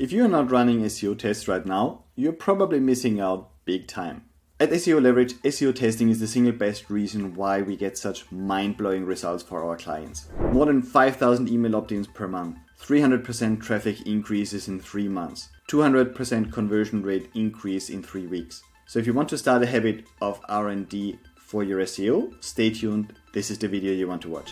If you're not running SEO tests right now, you're probably missing out big time. At SEO Leverage, SEO testing is the single best reason why we get such mind-blowing results for our clients. More than 5,000 email opt-ins per month, 300% traffic increases in 3 months, 200% conversion rate increase in 3 weeks. So if you want to start a habit of R&D for your SEO, stay tuned. This is the video you want to watch.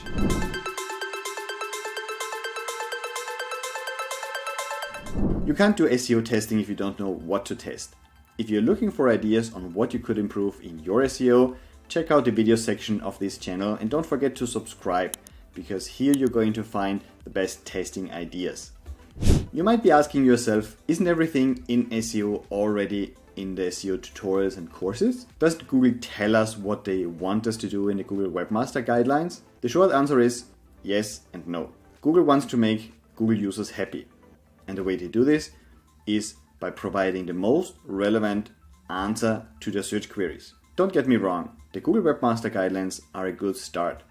You can't do SEO testing if you don't know what to test. If you're looking for ideas on what you could improve in your SEO, check out the video section of this channel and don't forget to subscribe, because here you're going to find the best testing ideas. You might be asking yourself, isn't everything in SEO already in the SEO tutorials and courses? Does Google tell us what they want us to do in the Google Webmaster Guidelines? The short answer is yes and no. Google wants to make Google users happy. And the way they do this is by providing the most relevant answer to their search queries. Don't get me wrong, the Google Webmaster Guidelines are a good start.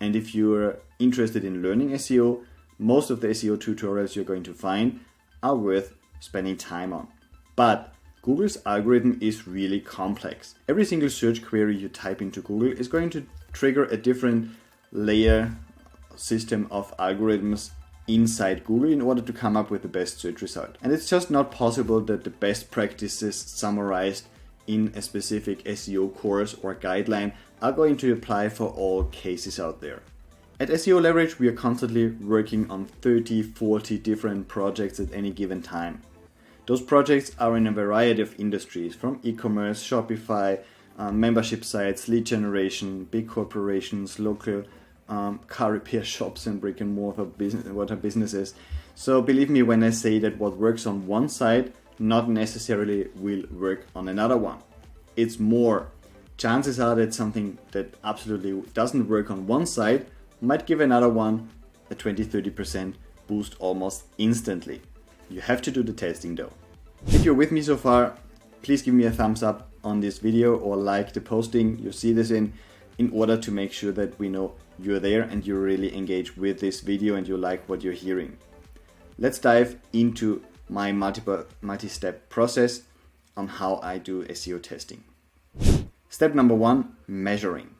And if you're interested in learning SEO, most of the SEO tutorials you're going to find are worth spending time on. But Google's algorithm is really complex. Every single search query you type into Google is going to trigger a different layer system of algorithms inside Google in order to come up with the best search result. And it's just not possible that the best practices summarized in a specific SEO course or guideline are going to apply for all cases out there. At SEO Leverage, we are constantly working on 30, 40 different projects at any given time. Those projects are in a variety of industries, from e-commerce, Shopify, membership sites, lead generation, big corporations, local car repair shops and brick and mortar businesses. So believe me when I say that what works on one side not necessarily will work on another one. It's more. Chances are that something that absolutely doesn't work on one side might give another one a 20-30% boost almost instantly. You have to do the testing though. If you're with me so far, please give me a thumbs up on this video or like the posting you see this in order to make sure that we know you're there and you're really engaged with this video and you like what you're hearing. Let's dive into my multi-step process on how I do SEO testing. Step number 1, measuring.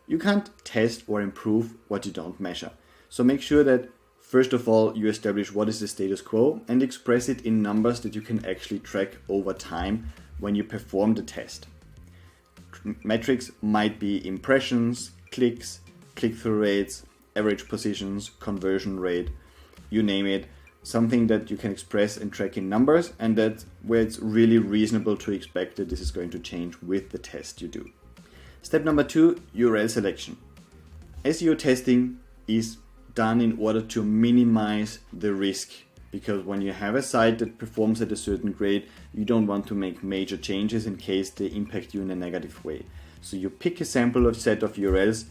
You can't test or improve what you don't measure. So make sure that first of all you establish what is the status quo and express it in numbers that you can actually track over time when you perform the test. Metrics might be impressions, clicks, click-through rates, average positions, conversion rate, you name it, something that you can express and track in numbers, and that where it's really reasonable to expect that this is going to change with the test you do. Step number 2, URL selection. SEO testing is done in order to minimize the risk, because when you have a site that performs at a certain grade, you don't want to make major changes in case they impact you in a negative way. So you pick a sample set of URLs,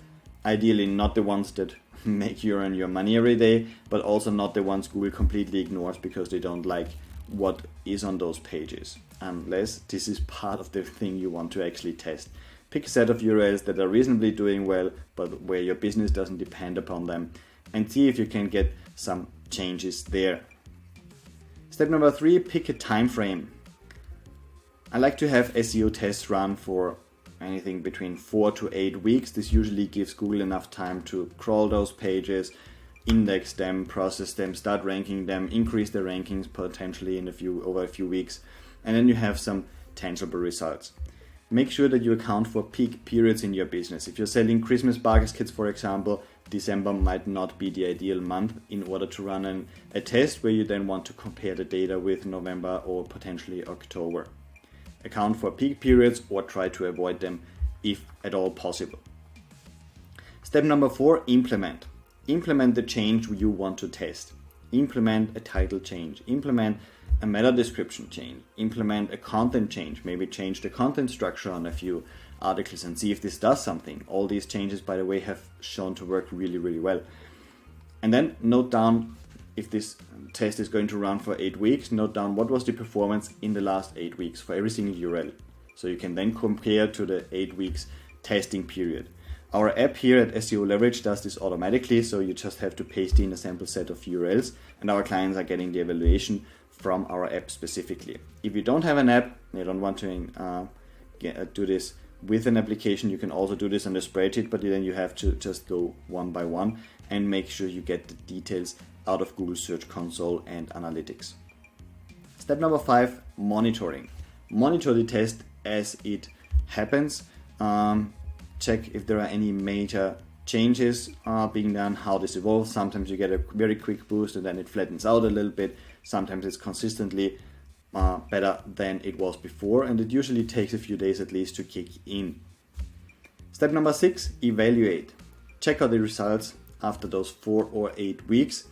ideally not the ones that make you earn your money every day, but also not the ones Google completely ignores because they don't like what is on those pages, unless this is part of the thing you want to actually test. Pick a set of URLs that are reasonably doing well, but where your business doesn't depend upon them, and see if you can get some changes there. Step number 3, pick a time frame. I like to have SEO tests run for anything between 4 to 8 weeks. This usually gives Google enough time to crawl those pages, index them, process them, start ranking them, increase the rankings potentially over a few weeks, and then you have some tangible results. Make sure that you account for peak periods in your business. If you're selling Christmas baskets, for example, December might not be the ideal month in order to run a test where you then want to compare the data with November or potentially October. Account for peak periods or try to avoid them if at all possible. Step number 4, implement. Implement the change you want to test. Implement a title change. Implement a meta description change. Implement a content change. Maybe change the content structure on a few articles and see if this does something. All these changes, by the way, have shown to work really, really well. And then note down, if this test is going to run for 8 weeks, note down what was the performance in the last 8 weeks for every single URL. So you can then compare to the 8 weeks testing period. Our app here at SEO Leverage does this automatically, so you just have to paste in a sample set of URLs and our clients are getting the evaluation from our app specifically. If you don't have an app, you don't want to do this with an application, you can also do this on a spreadsheet, but then you have to just go one by one and make sure you get the details out of Google Search Console and Analytics. Step number 5, monitoring. Monitor the test as it happens. Check if there are any major changes being done, how this evolves. Sometimes you get a very quick boost and then it flattens out a little bit. Sometimes it's consistently better than it was before, and it usually takes a few days at least to kick in. Step number 6, evaluate. Check out the results after those 4 or 8 weeks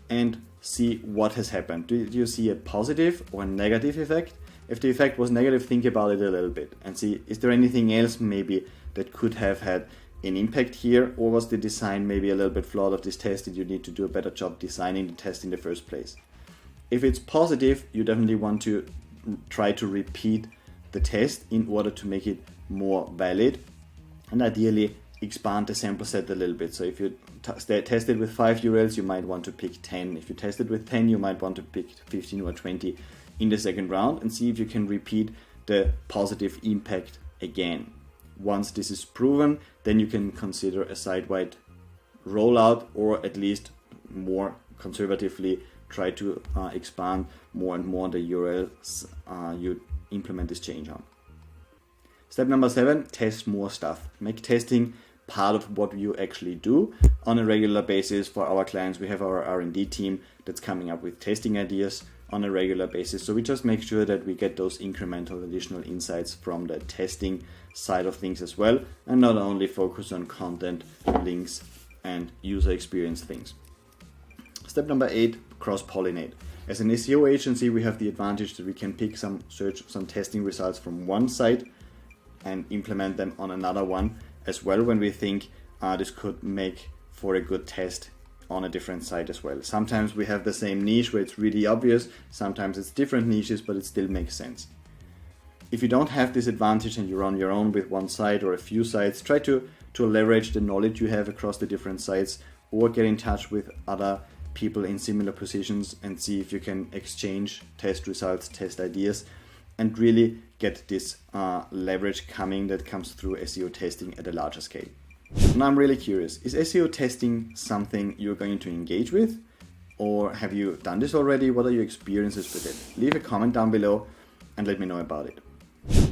and see what has happened. Do you see a positive or negative effect? If the effect was negative, think about it a little bit and see, is there anything else maybe that could have had an impact here, or was the design maybe a little bit flawed of this test? Did you need to do a better job designing the test in the first place? If it's positive, you definitely want to try to repeat the test in order to make it more valid, and ideally expand the sample set a little bit. So if you tested with 5 URLs, you might want to pick 10. If you tested with 10, you might want to pick 15 or 20 in the second round and see if you can repeat the positive impact again. Once this is proven, then you can consider a site-wide rollout, or at least more conservatively try to expand more and more the URLs you implement this change on. Step number 7, test more stuff. Make testing part of what you actually do on a regular basis. For our clients, we have our R&D team that's coming up with testing ideas on a regular basis. So we just make sure that we get those incremental additional insights from the testing side of things as well, and not only focus on content, links, and user experience things. Step number 8, cross-pollinate. As an SEO agency, we have the advantage that we can pick some testing results from one site and implement them on another one as well when we think this could make for a good test on a different site as well. Sometimes we have the same niche where it's really obvious, sometimes it's different niches, but it still makes sense. If you don't have this advantage and you're on your own with one site or a few sites, try to leverage the knowledge you have across the different sites, or get in touch with other people in similar positions and see if you can exchange test results, test ideas, and really get this leverage coming that comes through SEO testing at a larger scale. Now I'm really curious, is SEO testing something you're going to engage with? Or have you done this already? What are your experiences with it? Leave a comment down below and let me know about it.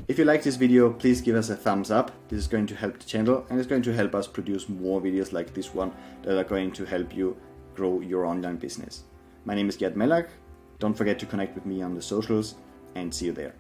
If you like this video, please give us a thumbs up. This is going to help the channel and it's going to help us produce more videos like this one that are going to help you grow your online business. My name is Gert. Don't forget to connect with me on the socials, and see you there.